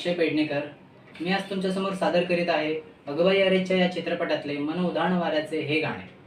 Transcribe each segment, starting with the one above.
अक्षय पेडणेकर. मी आज तुमच्यासमोर सादर करीत आहे अगबाई अरेच्या या चित्रपटातले मन उधाण वाऱ्याचे हे गाणे.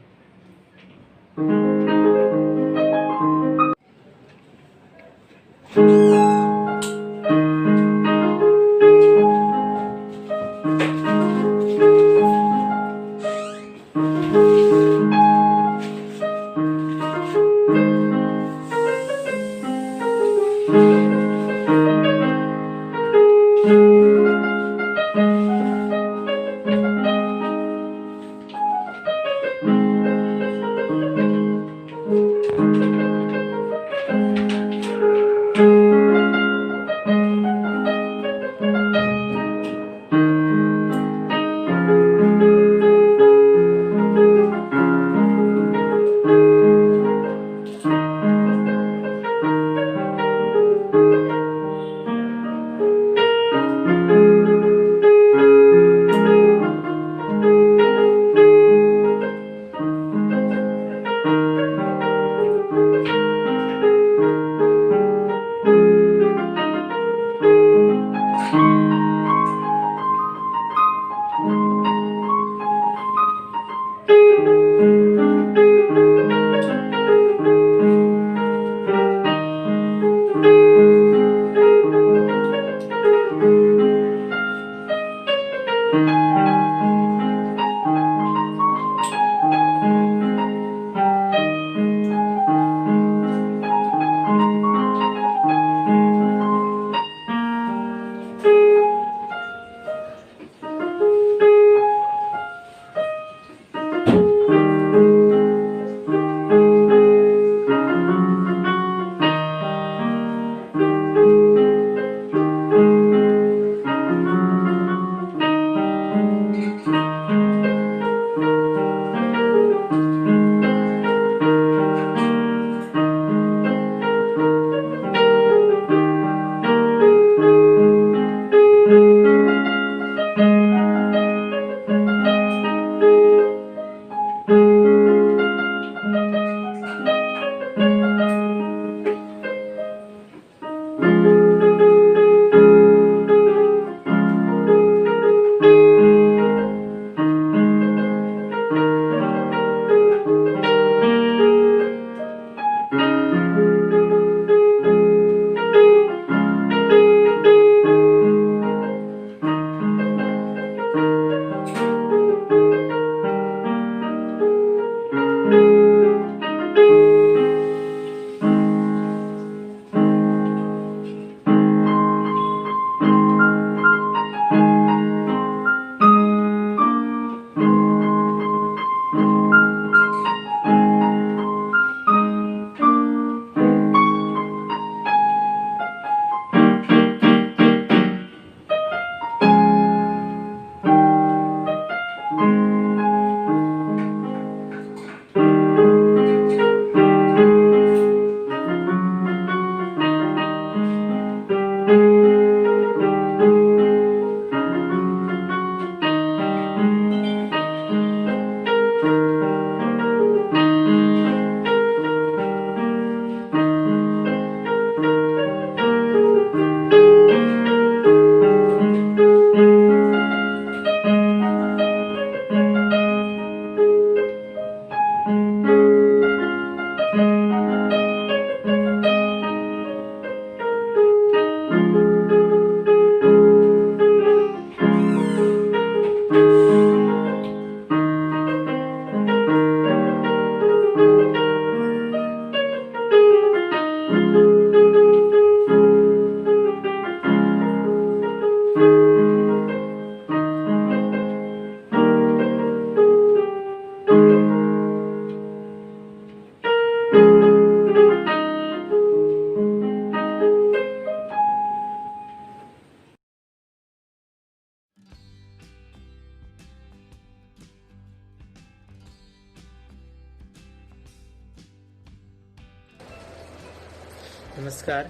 नमस्कार,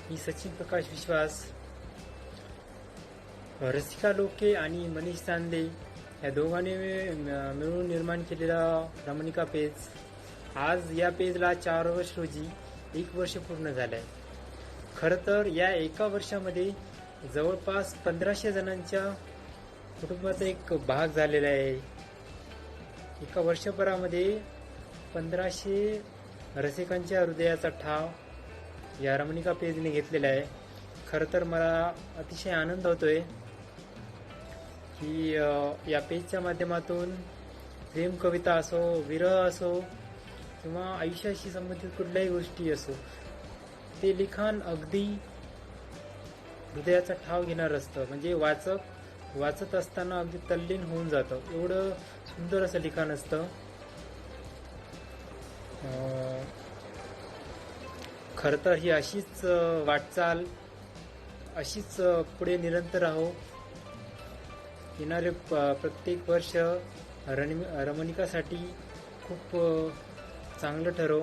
मी सचिन प्रकाश विश्वास. रसिका लोके आणि मनीष चांदे या दोघांनी मिळून निर्माण केलेला रमणिका पेज. आज या पेजला 4 वर्ष रोजी 1 वर्ष पूर्ण झालं आहे. खरं तर या एका वर्षामध्ये जवळपास 1500 जणांच्या कुटुंबाचा एक भाग झालेला आहे. एका वर्षभरामध्ये 1500 रसिकांच्या हृदयाचा ठाव या रमणिका पेजने घेतलेला आहे. खरं तर मला अतिशय आनंद होतोय की या पेजच्या माध्यमातून प्रेम कविता असो, विरह असो किंवा आयुष्याशी संबंधित कुठल्याही गोष्टी असो, ते लिखाण अगदी हृदयाचा ठाव घेणार असतं. म्हणजे वाचत असताना अगदी तल्लीन होऊन जातं. एवढं सुंदर असं लिखाण असतं. खरं तर ही अशीच वाटचाल अशीच पुढे निरंतर राहो. येणारे प्रत्येक वर्ष रमणिकासाठी खूप चांगलं ठरो.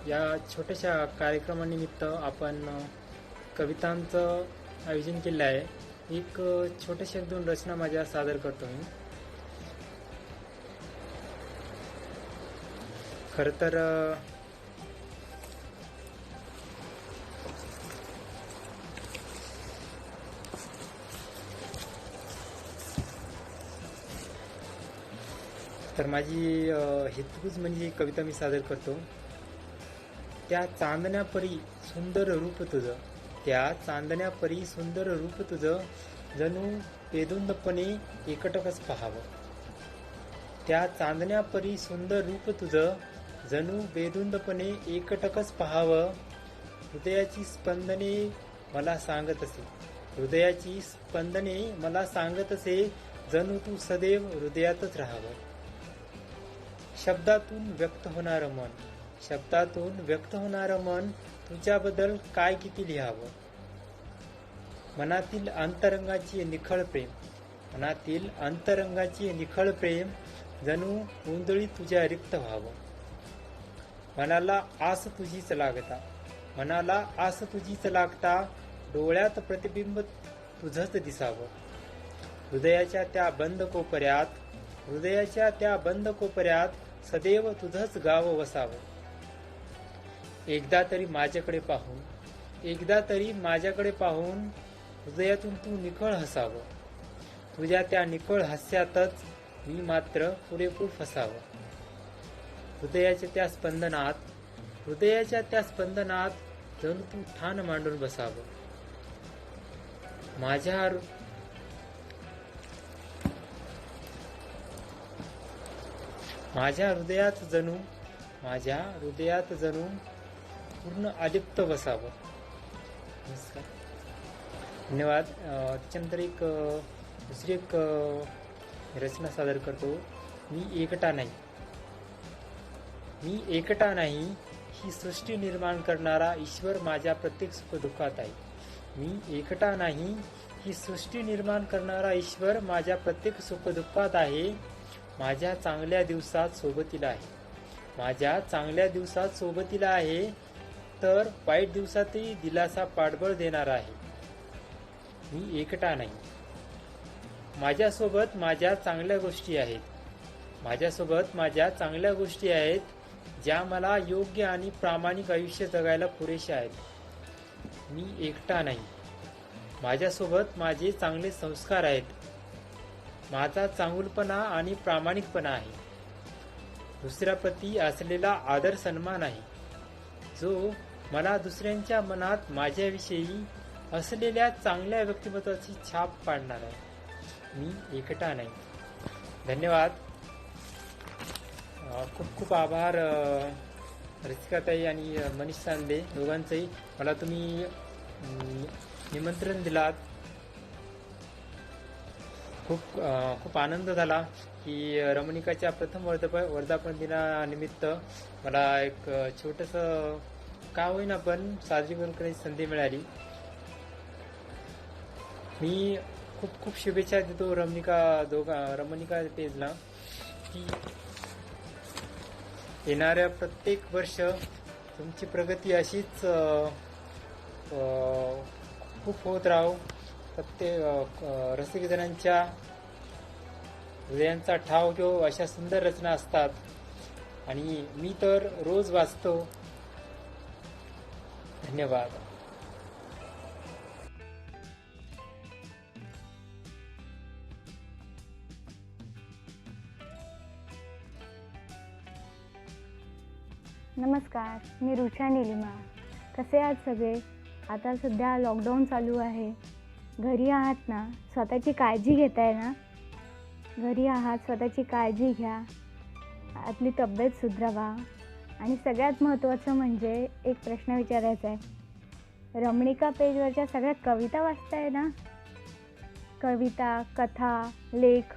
या छोट्याशा कार्यक्रमानिमित्त आपण कवितांचं आयोजन केलं आहे. एक छोट्याशा 1-2 रचना माझ्या सादर करतो मी. खरं तर माझी हेतूच म्हणजे कविता मी सादर करतो. त्या चांदण्या परी सुंदर रूप तुझं, त्या चांदण्या परी सुंदर रूप तुझं, जणू बेधुंदपणे एकटकच पाहावं. त्या चांदण्या परी सुंदर रूप तुझं, जणू बेधुंदपणे एकटकच पाहावं. हृदयाची स्पंदने मला सांगत असे, हृदयाची स्पंदने मला सांगत असे, जणू तू सदैव हृदयातच राहावं. शब्दातून व्यक्त होणारं मन, शब्दातून व्यक्त होणारं मन, तुझ्याबद्दल काय किती लिहावं. मनातील अंतरंगाची निखळ प्रेम, मनातील अंतरंगाची निखळ प्रेम, जणू उंदळी तुझ्या रिक्त व्हावं. मनाला आस तुझीच लागता, मनाला आस तुझीच लागता, डोळ्यात प्रतिबिंब तुझंच दिसावं. हृदयाच्या त्या बंद कोपऱ्यात, हृदयाच्या त्या बंद कोपऱ्यात, सदैव तुझंच गाव वसावं. एकदा तरी माझ्याकडे पाहून, एकदा तरी माझ्याकडे पाहून, हृदयातून तू निखळ हसावं. तुझ्या त्या निखळ हास्यातच मी मात्र पुरेपूर फसावं. हृदयाच्या त्या स्पंदनात, हृदयाच्या त्या स्पंदनात, जणू तू ठाण मांडून बसावं. माझ्या हृदयात जणू, माझ्या हृदयात जणू पूर्ण अलिप्त बसावं. नमस्कार, धन्यवाद. त्याच्यानंतर दुसरी एक रचना सादर करतो. मी एकटा नाही, मी एकटा नाही, ही सृष्टी निर्माण करणारा ईश्वर माझ्या प्रत्येक सुखदुःखात आहे. मी एकटा नाही, ही सृष्टी निर्माण करणारा ईश्वर माझ्या प्रत्येक सुखदुःखात आहे. माझ्या चांगल्या दिवसात सोबतीला आहे, माझ्या चांगल्या दिवसात सोबतीला आहे, तर वाईट दिवसातही दिलासा पाठबळ देणार आहे. मी एकटा नाही, माझ्यासोबत माझ्या चांगल्या गोष्टी आहेत, माझ्यासोबत माझ्या चांगल्या गोष्टी आहेत, ज्या मला योग्य आणि प्रामाणिक आयुष्य जगायला पुरेशा आहेत. मी एकटा नाही, माझ्यासोबत माझे चांगले संस्कार आहेत, माझा चांगुलपणा आणि प्रामाणिकपणा आहे, दुसऱ्याप्रती असलेला आदर सन्मान आहे, जो मला दुसऱ्यांच्या मनात माझ्याविषयी असलेल्या चांगल्या व्यक्तिमत्वाची छाप पाडणार आहे. मी एकटा नाही. धन्यवाद. खूप खूप आभार रसिकाताई आणि मनीष सांदे दोघांचंही. मला तुम्ही निमंत्रण दिलात. खूप आनंद झाला की रमणिकाच्या प्रथम वर्धापन दिनानिमित्त मला एक छोटंसं का होईना पण साजरी करण्याची संधी मिळाली. मी खूप शुभेच्छा देतो रमणिका पेजला की येणाऱ्या प्रत्येक वर्ष तुमची प्रगती अशीच खूप होत राहो. प्रत्येक रसिकजनांच्या हृदयांचा ठाव घेऊ अशा सुंदर रचना असतात आणि मी तर रोज वाचतो. धन्यवाद. नमस्कार, मी रुचा निलिमा. कसे आहात सगळे? आता सध्या लॉकडाऊन चालू आहे. घरी आहात ना? स्वतःची काळजी घेताय ना? घरी आहात, स्वतःची काळजी घ्या. आपली तब्येत सुधरवा. आणि सगळ्यात महत्त्वाचं म्हणजे एक प्रश्न विचारायचा आहे. रमणिका पेजवरच्या सगळ्या कविता वाचताय ना? कविता, कथा, लेख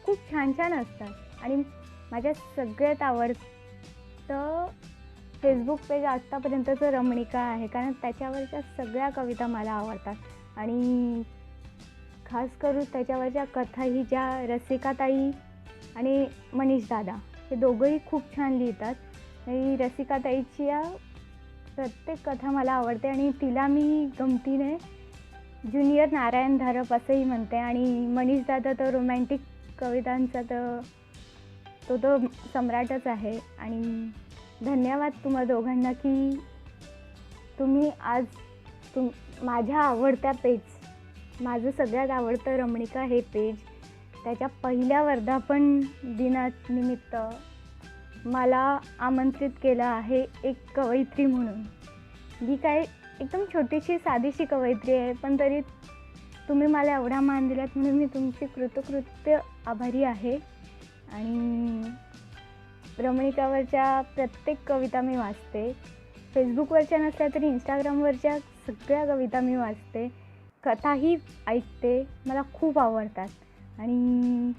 खूप छान छान असतात. आणि माझ्या सगळ्यात आवडतं फेसबुक पेज आत्तापर्यंतचं रमणिका आहे, कारण त्याच्यावरच्या सगळ्या कविता मला आवडतात. आणि खास करून त्याच्यावरच्या कथाही, ज्या रसिकाताई आणि मनीष दादा हे दोघंही खूप छान लिहितात. आणि रसिकाताईची या प्रत्येक कथा मला आवडते आणि तिला मी गमतीने ज्युनियर नारायण धारप असंही म्हणते. आणि मनीष दादा तर रोमॅन्टिक कवितांचा तो सम्राटच आहे. आणि धन्यवाद तुम्हा दोघांना की तुम्ही आज माझ्या आवडत्या पेज, माझं सगळ्यात आवडतं रमणिका हे पेज, त्याच्या पहिल्या वर्धापन दिनानिमित्त मला आमंत्रित केलं आहे एक कवयित्री म्हणून. जी काय एकदम छोटीशी साधीशी कवयित्री आहे, पण तरी तुम्ही मला एवढा मान दिलात म्हणून मी तुमची कृतकृत्य आभारी आहे. आणि रमणिकावरच्या प्रत्येक कविता मी वाचते. फेसबुकवरच्या नसल्या तरी इंस्टाग्रामवरच्या सगळ्या कविता मी वाचते. कथाही ऐकते, मला खूप आवडतात. आणि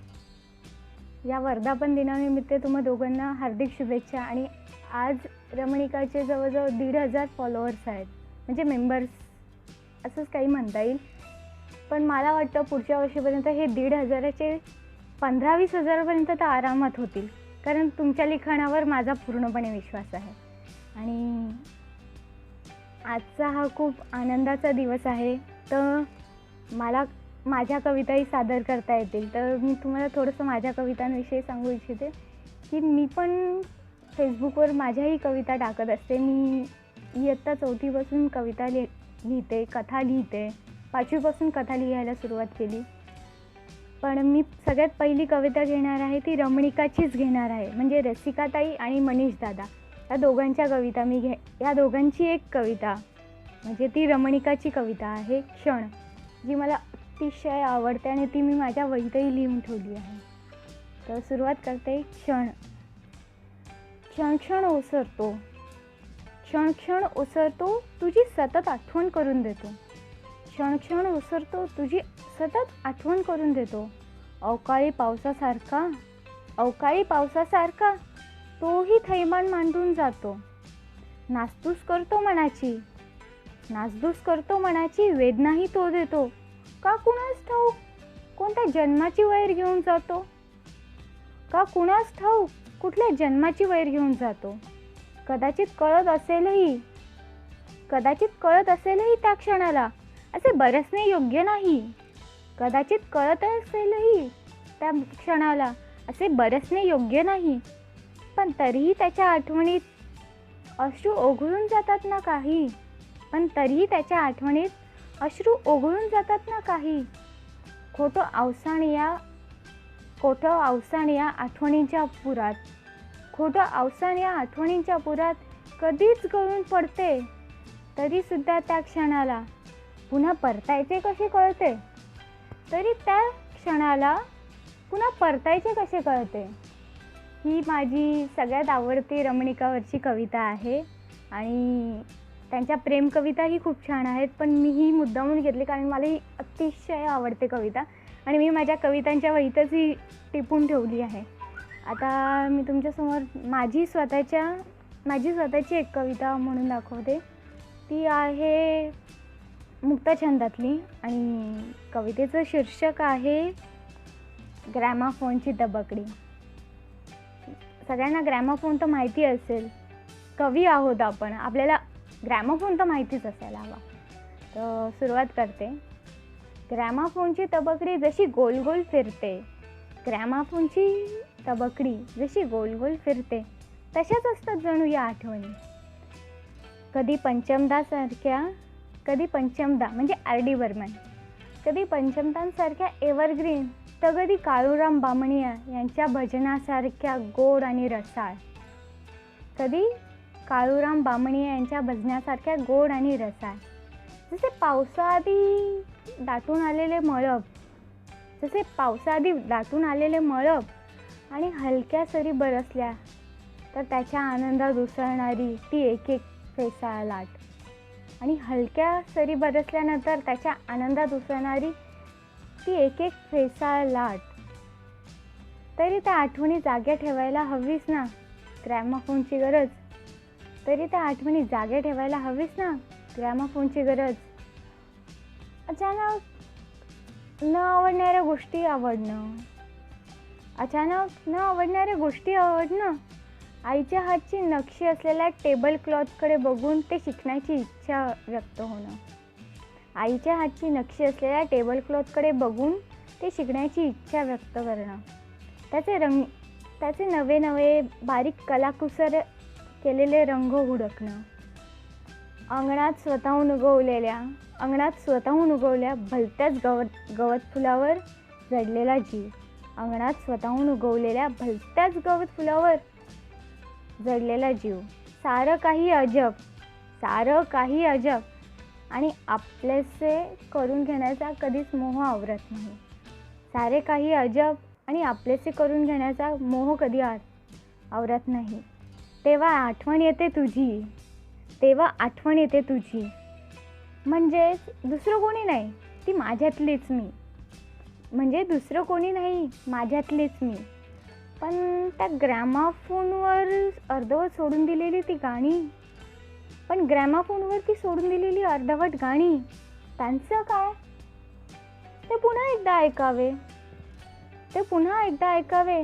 या वर्धापन दिनानिमित्त तुम्हा दोघांना हार्दिक शुभेच्छा. आणि आज रमणिकाचे जवळजवळ 1,500 फॉलोअर्स आहेत, म्हणजे मेंबर्स असंच काही म्हणता येईल. पण मला वाटतं पुढच्या वर्षीपर्यंत हे 1,500चे 15-20 हजारापर्यंत तर आरामात होतील, कारण तुमच्या लिखाणावर माझा पूर्णपणे विश्वास आहे. आणि आजचा हा खूप आनंदाचा दिवस आहे, तर मला माझ्या कविताही सादर करता येतील. तर मी तुम्हाला थोडंसं माझ्या कवितांविषयी सांगू इच्छिते की मी पण फेसबुकवर माझ्याही कविता टाकत असते. मी इयत्ता 4थीपासून कविता लिहिते, कथा लिहिते. 5वीपासून कथा लिहायला सुरुवात केली. पण मी सगळ्यात पहिली कविता घेणार आहे ती रमणिकाचीच घेणार आहे, म्हणजे रसिकाताई आणि मनीष दादा या दोघांच्या कविता या दोघांची एक कविता म्हणजे ती रमणिकाची कविता आहे, क्षण, जी मला अतिशय आवडते आणि ती मी माझ्या वहीतही लिहून ठेवली आहे. तर सुरुवात करते. क्षण. क्षण क्षण ओसरतो, क्षण क्षण ओसरतो, तुझी सतत आठवण करून देतो. क्षण क्षण ओसरतो, तुझी सतत आठवण करून देतो. अवकाळी पावसासारखा तोही थैमान मांडून जातो. नासधूस करतो मनाची वेदनाही तो देतो. का कुणास ठाऊक कोणत्या जन्माची वैर घेऊन जातो. कुठल्या जन्माची वैर घेऊन जातो. कदाचित कळत असेलही त्या क्षणाला असे बरसणे योग्य नाही. कदाचित कळत असेलही त्या क्षणाला असे बरसणे योग्य नाही. पण तरीही त्याच्या आठवणीत अश्रू ओघळून जातात ना काही. खोटं अवसान या आठवणींच्या पुरात कधीच गळून पडते. तरी सुद्धा त्या क्षणाला पुन्हा परतायचे कसे कळते. ही माझी सगळ्यात आवडती रमणिकावरची कविता आहे. आणि त्यांच्या प्रेम कविताही खूप छान आहेत, पण मी ही मुद्दामून घेतली कारण मला ही अतिशय आवडते कविता आणि मी माझ्या कवितांच्या वहीतच ही टिपून ठेवली आहे. आता मी तुमच्यासमोर माझी स्वतःची एक कविता म्हणून दाखवते. ती आहे मुक्तछंदातली आणि कवितेचं शीर्षक आहे ग्रॅमाफोनची तबकडी. सगळ्यांना ग्रॅमाफोन तर माहिती असेल, कवी आहोत आपण, आपल्याला ग्रॅमाफोन तर माहितीच असायला हवा. तर सुरुवात करते. ग्रॅमाफोनची तबकडी जशी गोल गोल फिरते तशाच असतात जणू या आठवणी. कधी पंचमदा म्हणजे R.D. बर्मन, कधी पंचमदांसारख्या एव्हरग्रीन, तर कधी काळूराम बामणिया यांच्या भजनासारख्या गोड आणि रसाळ. कधी काळूराम बामणी यांच्या भजनासारख्या गोड आणि रसाळ. जसे पावसाआधी दाटून आलेले मळब, जसे पावसाआधी दाटून आलेले मळब आणि हलक्या सरी बरसल्या तर त्याच्या आनंदात उसळणारी ती एक एक फेसाळ लाट, आणि हलक्या सरी बरसल्यानंतर त्याच्या आनंदात उसळणारी ती एक एक फेसाळ लाट. तरी त्या आठवणी जाग्या ठेवायला हवीस ना ग्रॅमोफोनची गरज. तरी त्या आठवणी जाग्या ठेवायला हवीस ना ग्रॅमोफोनची गरज. अचानक न आवडणाऱ्या गोष्टी आवडणं, अचानक न आवडणाऱ्या गोष्टी आवडणं, आईच्या हातची नक्षी असलेल्या टेबल क्लॉथकडे बघून ते शिकण्याची इच्छा व्यक्त होणं, आईच्या हातची नक्षी असलेल्या टेबल क्लॉथकडे बघून ते शिकण्याची इच्छा व्यक्त करणं, त्याचे नवे नवे बारीक कलाकुसर केलेले रंग हुडकणं, अंगणात स्वतःहून उगवलेल्या भलत्याच गवत फुलावर जडलेला जीव, अंगणात स्वतःहून उगवलेल्या भलत्याच गवत फुलावर जडलेला जीव. सारं काही अजब आणि आपलेसे करून घेण्याचा कधीच मोह आवरत नाही. सारे काही अजब आणि आपलेसे करून घेण्याचा मोह कधी आवरत नाही. तेव्हा आठवण येते तुझी, म्हणजेच दुसरं कोणी नाही, ती माझ्यातलीच मी, म्हणजे दुसरं कोणी नाही, माझ्यातलीच मी. पण त्या ग्रॅमाफोनवर अर्धवट सोडून दिलेली ती गाणी, सोडून दिलेली अर्धवट गाणी, त्यांचं काय? ते पुन्हा एकदा ऐकावे,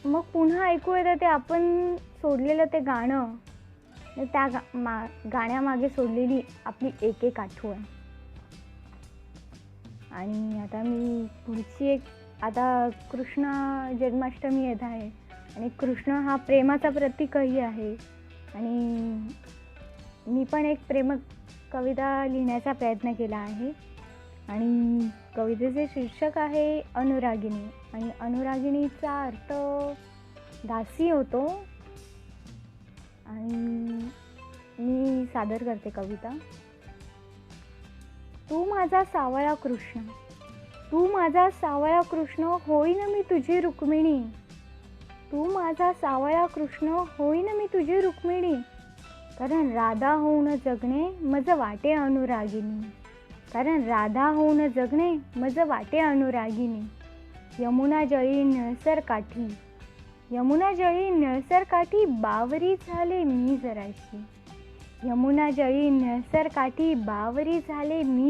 मग पुन्हा ऐकू येतं ते आपण सोडलेलं ते गाणं, त्या गाण्यामागे सोडलेली आपली एक एक आठवण. आणि आता मी पुढची आता कृष्ण जन्माष्टमी येत आहे आणि कृष्ण हा प्रेमाचा प्रतीकही आहे. आणि मी पण एक प्रेम कविता लिहिण्याचा प्रयत्न केला आहे आणि कवितेचे शीर्षक आहे अनुरागिनी. आणि अनुरागिनीचा अर्थ दासी होतो. आणि मी सादर करते कविता. तू माझा सावळा कृष्ण, होईन मी तुझी रुक्मिणी. तू माझा सावळा कृष्ण, होईन मी तुझी रुक्मिणी. कारण राधा होऊन जगणे मज वाटे अनुरागिनी. यमुना जळी निळसर काठी, बावरी झाले मी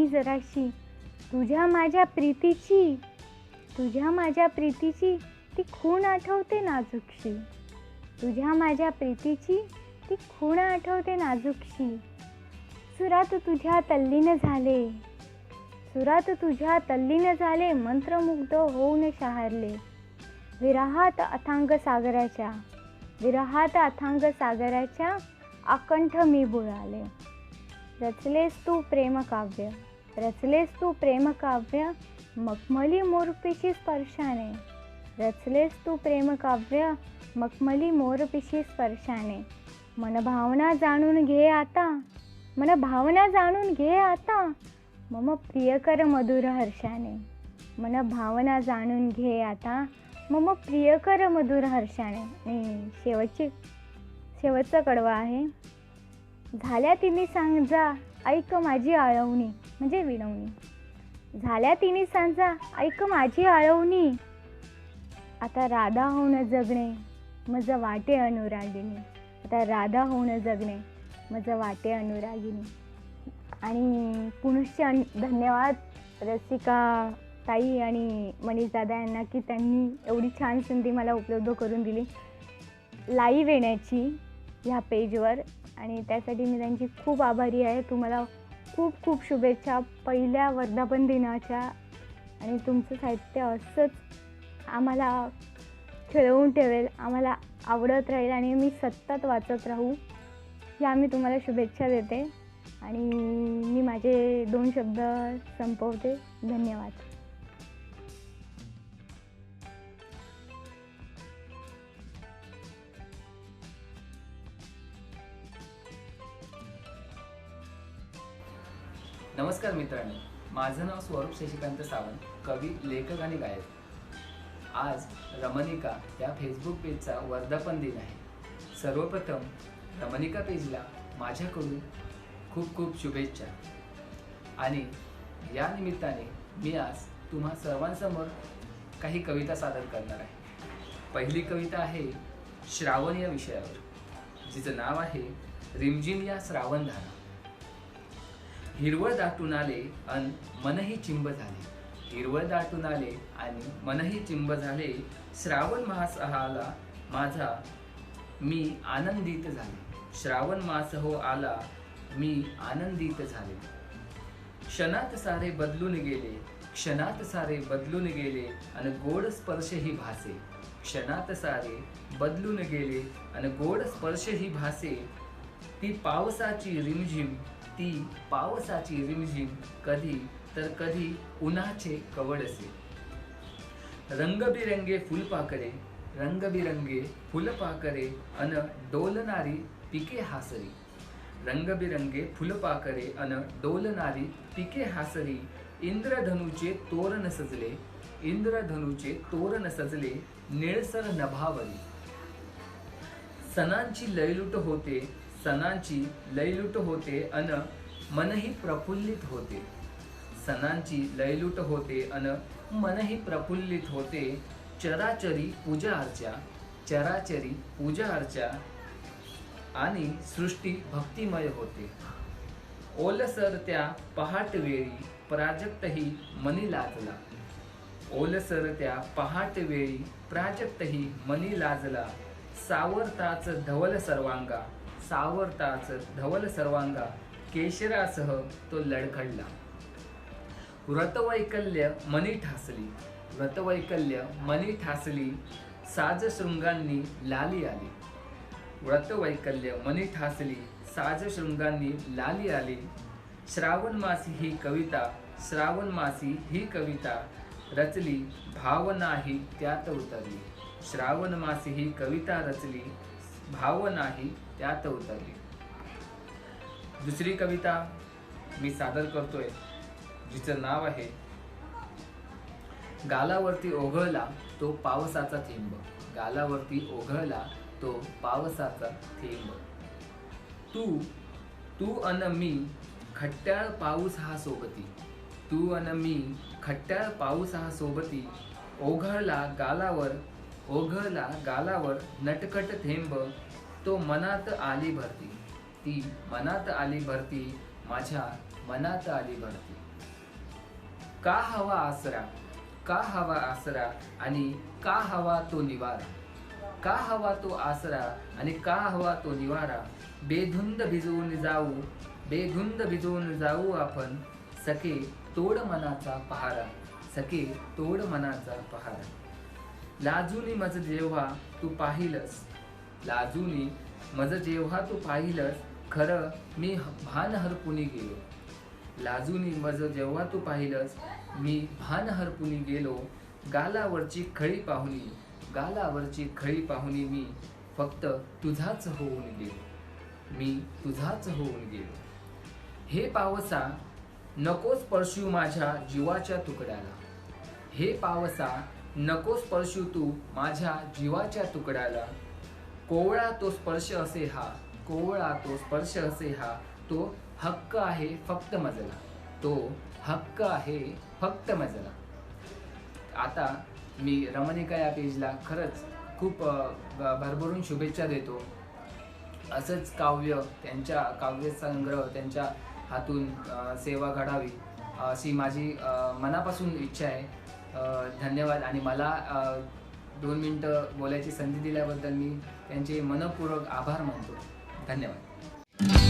जराशी. तुझ्या माझ्या प्रीतीची ती खूण आठवते नाजूकशी. सुरात तुझ्या तल्लीन झाले, मंत्रमुग्ध होऊन शहारले. विरहात अथांग आकंठ मी बुडाले. रचलेस तू प्रेमकाव्य, मखमली मोरपिशी स्पर्शाने. मन भावना जाणून घे आता, मम प्रियकर मधुर हर्षाने. आणि शेवटचं कडवं आहे. झाल्या तिन्ही सांजा ऐक माझी आळवणी, म्हणजे विनवणी. झाल्या तिन्ही सांजा ऐक माझी आळवणी. आता राधा होऊन जगणे मज वाटे अनुरागिनी. आणि पुनश्च धन्यवाद रसिका ताई आणि मनीष दादा यांना की त्यांनी एवढी छान संधी मला उपलब्ध करून दिली लाईव्ह येण्याची ह्या पेजवर. आणि त्यासाठी मी त्यांची खूप आभारी आहे. तुम्हाला खूप खूप शुभेच्छा पहिल्या वर्धापन दिनाच्या. आणि तुमचं साहित्य असंच आम्हाला खेळवून ठेवेल, आम्हाला आवडत राहील आणि मी सतत वाचत राहू ह्या मी तुम्हाला शुभेच्छा देते. आणि मी माझे 2 शब्द संपवते. धन्यवाद. नमस्कार मित्रांनो, माझं नाव स्वरूप शशिकांत सावंत, कवी, लेखक आणि गायक. आज रमणिका या फेसबुक पेजचा वर्धापन दिन आहे. सर्वप्रथम रमणिका पेजला माझ्याकडून खूप खूप शुभेच्छा. आणि या निमित्ताने मी आज तुम्हा सर्वांसमोर काही कविता सादर करणार आहे. पहिली कविता आहे श्रावण या विषयावर, जिचं नाव आहे रिमझिम या श्रावणधारा. हिरवळ दाटून आले अन मनही चिंब झाले, हिरवळ दाटून आले आणि मनही चिंब झाले. श्रावण मास आला माझा मी आनंदित झाले, श्रावण मास हो आला मी आनंदित झाले. क्षणात सारे बदलून गेले, क्षणात सारे बदलून गेले आणि गोड स्पर्शही भासे, क्षणात सारे बदलून गेले आणि गोड स्पर्शही भासे. ती पावसाची रिमझिम, ती पावसाची रिमझिम, कधी तर कधी उन्हाचे कवडसे. रंगबिरंगे फुलपाखरे, रंगबिरंगे फुलपाखरे अन डोलणारी पिके हासरी, रंगबिरंगे फुलपाखरे अन डोलणारी पिके हासरी. इंद्रधनुचे तोरण सजले, इंद्रधनुचे तोरण सजले निळसर नभावरी. सणांची लयलूट होते, सणांची लयलूट होते अन मनही प्रफुल्लित होते, सणांची लयलूट होते अन मनही प्रफुल्लित होते. चराचरी पूजा अर्चा, चराचरी पूजा अर्चा आणि सृष्टी भक्तिमय होते. ओलसर त्या पहाटवेळी प्राजक्तही मनी लाजला, ओलसर त्या पहाटवेळी प्राजक्तही मनी लाजला. सावरताच धवल सर्वांगा, सावरताच धवल सर्वांगा, केशरासह तो लडखडला. व्रतवैकल्य मनी ठासली, व्रतवैकल्य मनी ठासली, साज शृंगांनी लाली आली, व्रतवैकल्य मनी ठासली, साज शृंगांनी लाली आली. श्रावण मासी ही कविता, श्रावण मासी ही कविता रचली, भावनाही त्यात उतरली, श्रावण मासी ही कविता रचली, भावनाही त्यात उतरली. दुसरी कविता मी सादर करतोय, जिचं नाव आहे गालावरती ओघळला तो पावसाचा थेंब, गालावरती ओघळला तो पावसाचा थेंब. तू तू अन मी खट्याळ पाऊस हा सोबती, तू अन मी खट्याळ पाऊस हा सोबती. ओघळला गालावर, ओघळला गालावर नटखट थेंब, तो मनात आली भरती, ती मनात आली भरती, माझ्या मनात आली भरती. का हवा आसरा, का हवा आसरा आणि का हवा तो निवारा, का हवा तो आसरा आणि का हवा तो निवारा. बेधुंद भिजवून जाऊ, बेधुंद भिजवून जाऊ आपण, सखे तोड मनाचा पहारा, सखे तोड मनाचा पहारा. लाजूनी मज जेव्हा तू पाहिलस, लाजूनी मज जेव्हा तू पाहिलस, खरं मी भान हरपुनी गेलो, लाजूनी मज जेव्हा तू पाहिलस, मी भान हरपुनी गेलो. गालावरची खळी पाहुनी, गालावरची खळी पाहुनी, मी फक्त तुझाच होऊन गेलो, मी तुझाच होऊन गेलो. हे पावसा नको स्पर्शू माझ्या जीवाच्या तुकड्याला, हे पावसा नको स्पर्शू तू माझ्या जीवाच्या तुकड्याला. कोवळा तो स्पर्श असे हा, कोवळा तो स्पर्श असे हा, तो हक्क आहे फक्त मजला, तो हक्क आहे फक्त मजला. आता मी रमणिका या पेजला खरंच खूप भरभरून शुभेच्छा देतो. असंच काव्य, त्यांच्या काव्यसंग्रह त्यांच्या हातून सेवा घडावी अशी माझी मनापासून इच्छा आहे. धन्यवाद. आणि मला 2 मिनिटं बोलायची संधी दिल्याबद्दल मी त्यांचे मनपूर्वक आभार मानतो. धन्यवाद.